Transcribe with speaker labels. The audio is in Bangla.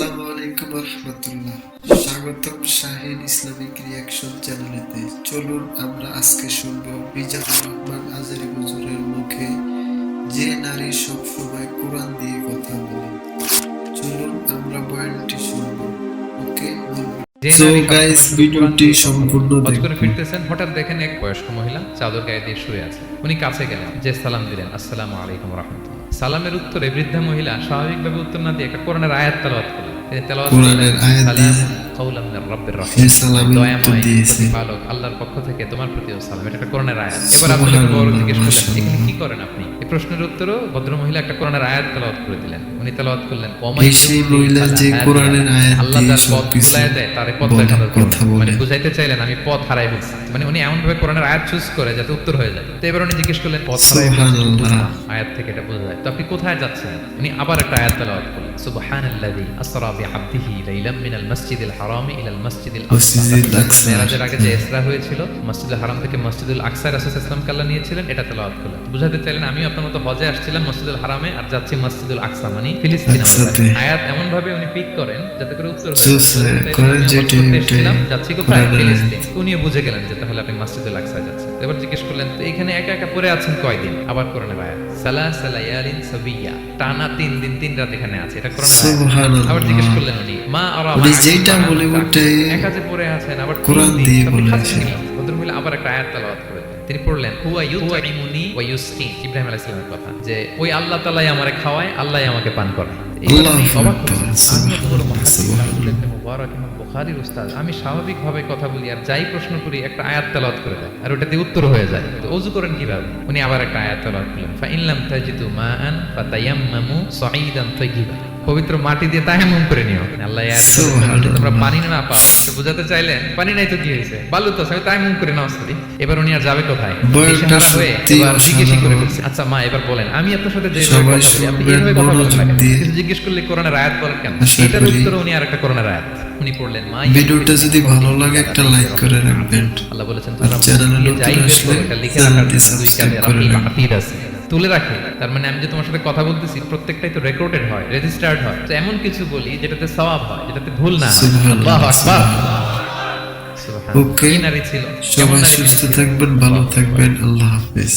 Speaker 1: আসসালামু আলাইকুম রহমতুল্লাহ। স্বাগতম শাহিন ইসলামিক রিয়াকশন চ্যানেলেতে। চলুন আমরা আজকে শুনবো মিজানুর রহমান আজহারী হুজুরের মুখে, যে নারী সবসময় কোরআন দিয়ে কথা বলে। চলুন আমরা বয়ানটি শুনবো। ওকে, সো গাইস, ভিডিওটি সম্পূর্ণ দেখুন।
Speaker 2: ফিরতেছেন, হঠাৎ দেখেন এক বয়স্ক মহিলা চাদর গায়ে দিয়ে শুয়ে আছে। উনি কাছে গেলেন, যে সালাম দিলেন, আসসালামু আলাইকুম রাহমাতুল্লাহ। সালামের উত্তরে বৃদ্ধা মহিলা স্বাভাবিকভাবে উত্তর না দিয়ে একটা কোরআনের আয়াত তেলাওয়াত করলেন। তিনি তেলাওয়াত
Speaker 1: কোরআনের আয়াত দিয়ে
Speaker 2: কাওলাম মির রাব্বির রহিম, দয়াময় প্রতিপালক আল্লাহর পক্ষ থেকে তোমার প্রতিও সালাম। এটা একটা কোরআনের আয়াত। এবার আব্দুল্লাহ বড় জিজ্ঞেস করলেন, এখানে কি করেন আপনি? এই প্রশ্নের উত্তরও ভদ্রমহিলা একটা কোরআনের আয়াত তেলাওয়াত করে দিলেন। উনি তেলাওয়াত করলেন,
Speaker 1: সেই মহিলা যে কোরআনের আয়াত
Speaker 2: আল্লাহ
Speaker 1: দিয়ে
Speaker 2: যার পথ খুলায় দেয় তারে পথ দেখানোর কথা বলে। মানে বুঝাইতে চাইলেন আমি পথ হারাই ফেলছি। মানে উনি এমন ভাবে কোরআনের আয়াত চুজ করে যাতে উত্তর হয়ে যায়। তো এবার উনি জিজ্ঞেস করলেন, পথ হারাই ফেলছি, আয়াত থেকে এটা বোঝা যায়, তো আপনি কোথায় যাচ্ছেন? উনি আবার একটা আয়াত তেলাওয়াত করলেন, সুবহানাল্লাযী আসরা বিআবদিহি লাইলাম মিনাল মাসজিদিল হারামি ইলাল মাসজিদিল আকসা। মেরাজের আগে যে ইসরা হয়েছিল, মসজিদুল হারাম থেকে মসজিদুল আকসায় রাসূল সাল্লাল্লাহু আলাইহি ওয়াসাল্লাম কাল্লা নিয়েছিলেন, এটা তেলাওয়াত করলেন। বুঝাতে চাইলেন আমি আপনার মতো হজে আসছিলাম মসজিদুল হারামে, আর যাচ্ছি মসজিদুল আকসা, মানে ফিলিস্তিন। আয়াত এমন ভাবে উনি পিক করেন যাতে করে উত্তর হয় যাচ্ছি কোথায়? ফিলিস্তিন। উনিও বুঝে গেলেন যে তাহলে আপনি মসজিদুল আকসায় যাচ্ছেন। এবার জিজ্ঞেস করলেন, তো এখানে একা একা পড়ে আছেন কয়দিন? আবার কোরআনের আয়াত, সালাসা লায়ালিন সাবিয়া, টানা 3 দিন 3 রাত এখানে আছে, এটা কোরআনের আয়াত। আবার জিজ্ঞেস করলেন উনি, মা আরা মা, যেটা বলে ওটাই একা যে পড়ে আছেন, আবার কোরআন দিয়ে বলেছেন। ভদ্রমহিলা আবার একটা আয়াত তেলাওয়াত করেন। তিনি পড়লেন, হুয়া ইউতঈমুনি ওয়া ইউসকিন, ইব্রাহিম আলাইহিস সালামের কথা, যে ওই আল্লাহ তাআলাই আমারে খাওয়ায়, আল্লাহই আমাকে পান করায়। বুখারীর উস্তাদ, আমি স্বাভাবিকভাবে কথা বলি আর যাই প্রশ্ন করি একটা আয়াত তেলাওয়াত করে দেয় আর ওটাতে উত্তর হয়ে যায়। তো ওযু করেন কিভাবে? উনি আবার একটা আয়াত তেলাওয়াত করলেন, ফা ইন লাম তাজিদু মাআন ফাতায়াম্মামু সাঈদান তাইয়িবা, পবিত্র মাটি দিয়ে তায়াম্মুম করে নিও। আল্লাহ তোমরা পানি না পাও, তো বুঝাতে চাইলেন পানি নাই তো কি হয়েছে, বালু তো আছে, তায়াম্মুম করে নাও। এবার উনি আর যাবে কোথায়? এবার জিজ্ঞেস করে বলছে, আচ্ছা মা এবার বলেন, আমি আপনার সাথে যে কথা বলি আপনি এইভাবে কথা বলেন, কিন্তু জিজ্ঞেস করলে কোরআনের আয়াত বলেন কেন? এটার উত্তর উনি আর একটা কোরআনের আয়াত উনি পড়লেন। মা, ভিডিওটা যদি ভালো লাগে একটা লাইক করে রাখবেন। আল্লাহ বলেছেন তোমরা চ্যানেলে যাই আসলে এটা লিখে রাখার দুই কাজে রাখি আছে, তুলে রাখে। তার মানে আমি যে তোমার সাথে কথা বলতেছি প্রত্যেকটাই তো রেকর্ডেড হয়, রেজিস্টার্ড হয়। তো এমন কিছু বলি যেটাতে সওয়াব হয়, যেটাতে ভুল না হয়। আল্লাহু আকবার। সুবহানাল্লাহ।
Speaker 1: ওকে, সবাই সুস্থ থাকবেন, ভালো থাকবেন, আল্লাহ হাফেজ।